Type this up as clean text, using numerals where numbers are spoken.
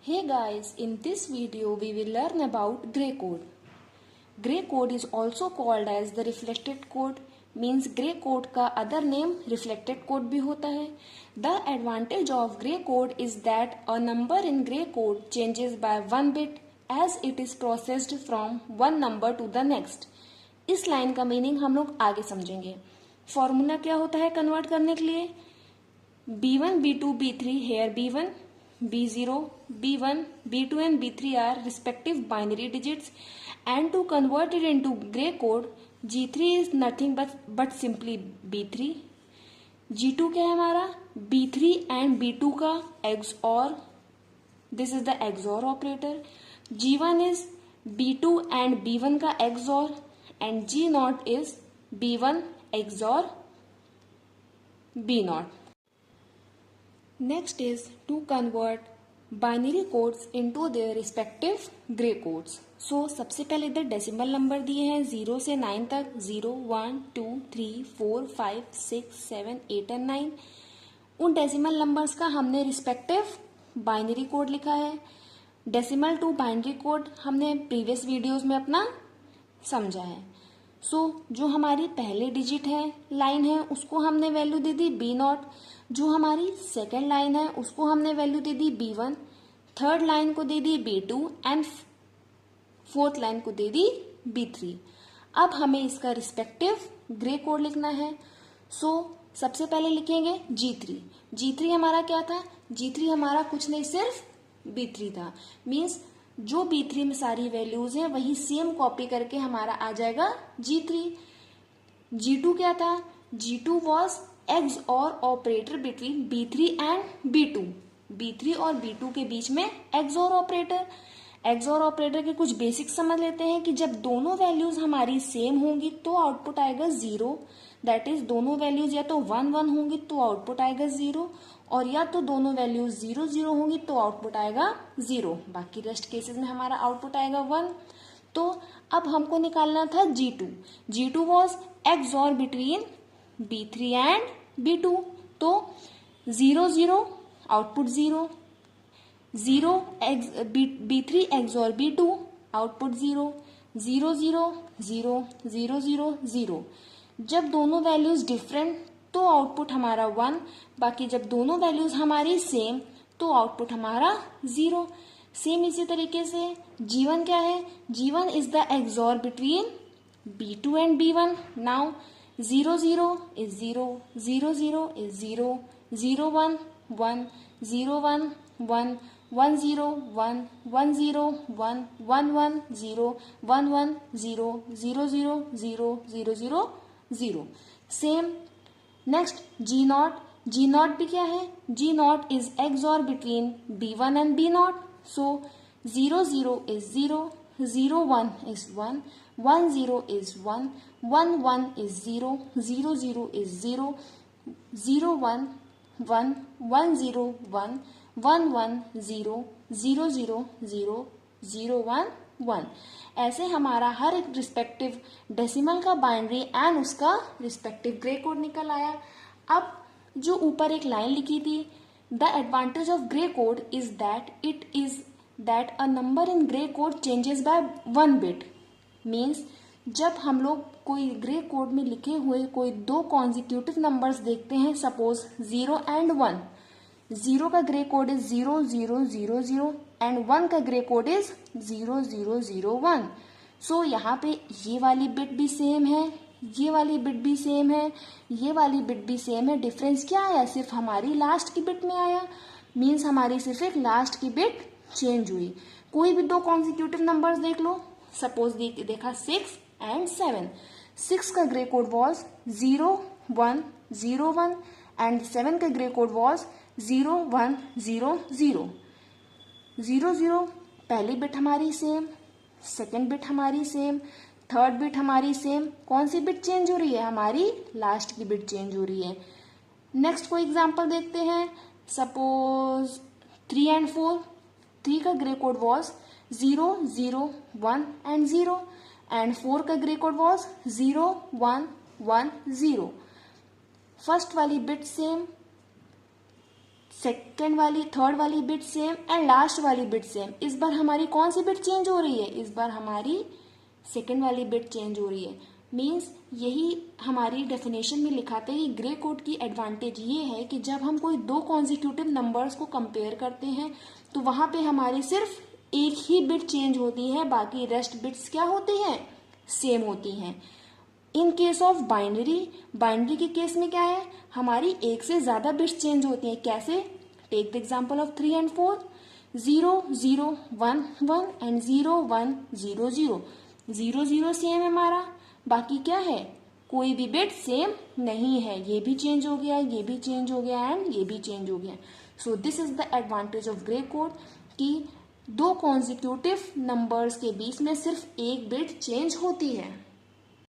Hey guys, in this video we will learn about gray code. Gray code is also called as the reflected code, means gray code का other name reflected code भी होता है. The advantage of gray code is that a number in gray code changes by one bit as it is processed from one number to the next. इस line का meaning हम लोग आगे समझेंगे. Formula क्या होता है कन्वर्ट करने के लिए? B1, B2, B3, here B1, B0, B1, B2 and B3 are respective binary digits, and to convert it into gray code, G3 is nothing but simply B3. G2 क्या है हमारा? B3 and B2 का XOR. This is the XOR operator. G1 is B2 and B1 का XOR, and G0 is B1 XOR B0. Next is to convert binary codes into their respective gray codes. So सबसे पहले इधर decimal number दिए हैं 0 से 9 तक. 0, 1, 2, 3, 4, 5, 6, 7, 8 and 9. उन decimal numbers का हमने रिस्पेक्टिव बाइनरी कोड लिखा है. डेसिमल टू बाइनरी कोड हमने प्रीवियस वीडियोस में अपना समझा है. जो हमारी पहले डिजिट है लाइन है उसको हमने वैल्यू दे दी B0. जो हमारी सेकेंड लाइन है उसको हमने वैल्यू दे दी B1. थर्ड लाइन को दे दी B2 एंड फोर्थ लाइन को दे दी B3. अब हमें इसका रिस्पेक्टिव ग्रे कोड लिखना है. सबसे पहले लिखेंगे G3. G3 हमारा क्या था? G3 हमारा कुछ नहीं सिर्फ B3 था. मीन्स जो B3 में सारी वैल्यूज हैं वही सेम कॉपी करके हमारा आ जाएगा G3. G2 क्या था? G2 was XOR operator between B3 and B2. B3 और B2 के बीच में XOR ऑपरेटर. XOR ऑपरेटर के कुछ बेसिक समझ लेते हैं कि जब दोनों वैल्यूज हमारी सेम होंगी तो आउटपुट आएगा 0. दैट इज दोनों वैल्यूज या तो 1 1 होंगी तो आउटपुट आएगा 0, और या तो दोनों वैल्यूज 0 0 होंगी तो आउटपुट आएगा 0. बाकी रेस्ट केसेस में हमारा आउटपुट आएगा 1. तो अब हमको निकालना था G2. G2 was XOR between B3 and B2. तो 0 0 output 0. 0 B3 XOR B2 output 0. 0 0 0 0 0 0. जब दोनों वैल्यूज डिफरेंट तो आउटपुट हमारा 1. बाकी जब दोनों वैल्यूज हमारी सेम तो आउटपुट हमारा 0. सेम इसी तरीके से G1 क्या है? G1 is the XOR between B2 and B1. Now 0 0 is 0, 0 0 is 0, 0 1 1, 0 1 1, 1 0 1, 1 0 1, 1 1 0, 1 1 0, 0 0 0, 0 0 0. Same. Next G0. G0 भी क्या है? G0 is XOR between B1 and B0. So 0 0 is 0, 0 1 is 1, 1 0 is 1, 1 1 is 0, 0 0 is 0, 0 1 1, 1 0 1, 1 1 0, 0 0 0, 0 1 1. ऐसे हमारा हर एक रिस्पेक्टिव डेसिमल का binary and उसका respective grey code निकल आया. अब जो ऊपर एक लाइन लिखी थी, the advantage of grey code is that a number in grey code changes by 1 bit. Means जब हम लोग कोई ग्रे कोड में लिखे हुए कोई दो कॉन्जिक्यूटिव नंबर्स देखते हैं, सपोज 0 एंड 1. 0 का ग्रे कोड इज 0 0 0 0 एंड 1 का ग्रे कोड इज 0 0 0 1. सो यहाँ पे ये वाली बिट भी सेम है, ये वाली बिट भी सेम है, ये वाली बिट भी सेम है. डिफरेंस क्या आया? सिर्फ हमारी लास्ट की बिट में आया. मीन्स हमारी सिर्फ एक लास्ट की बिट चेंज हुई. कोई भी दो कॉन्जिक्यूटिव नंबर्स देख लो, सपोज देखा 6 एंड 7. 6 का ग्रे कोड वॉज 0 1 0 1 एंड 7 का ग्रे कोड वॉज 0 1 0 0. 0 0 पहली बिट हमारी सेम, सेकेंड बिट हमारी सेम, थर्ड बिट हमारी सेम. कौन सी बिट चेंज हो रही है? हमारी लास्ट की बिट चेंज हो रही है. नेक्स्ट कोई एग्जांपल देखते हैं. Suppose 3 and 4. 3 का grey code was 0 0 1 and 0 and 4 का ग्रे कोड वॉज 0 1 1 0. फर्स्ट वाली बिट सेम, सेकंड वाली, थर्ड वाली बिट सेम एंड लास्ट वाली बिट सेम। इस बार हमारी कौन सी बिट चेंज हो रही है? इस बार हमारी सेकंड वाली बिट चेंज हो रही है। मीन्स यही हमारी डेफिनेशन में लिखा था कि ग्रे कोड की एडवांटेज ये है कि जब हम कोई दो कॉन्जिक्यूटिव नंबर्स को कंपेयर करते हैं तो वहां पे हमारी सिर्फ एक ही बिट चेंज होती है, बाकी रेस्ट बिट्स क्या होती हैं? सेम होती हैं। इन केस ऑफ बाइनरी के केस में क्या है? हमारी एक से ज्यादा बिट्स चेंज होती हैं। कैसे? Take the example of 3 and 4, 0 0 1 1 and 0 1 0 0। 0 0 same है हमारा, बाकी क्या है? कोई भी बिट सेम नहीं है। ये भी चेंज हो गया, ये भी चेंज हो गया एंड ये भी चेंज हो गया। So this is the advantage of grey code कि दो कॉन्जिक्यूटिव नंबर्स के बीच में सिर्फ एक बिट चेंज होती है।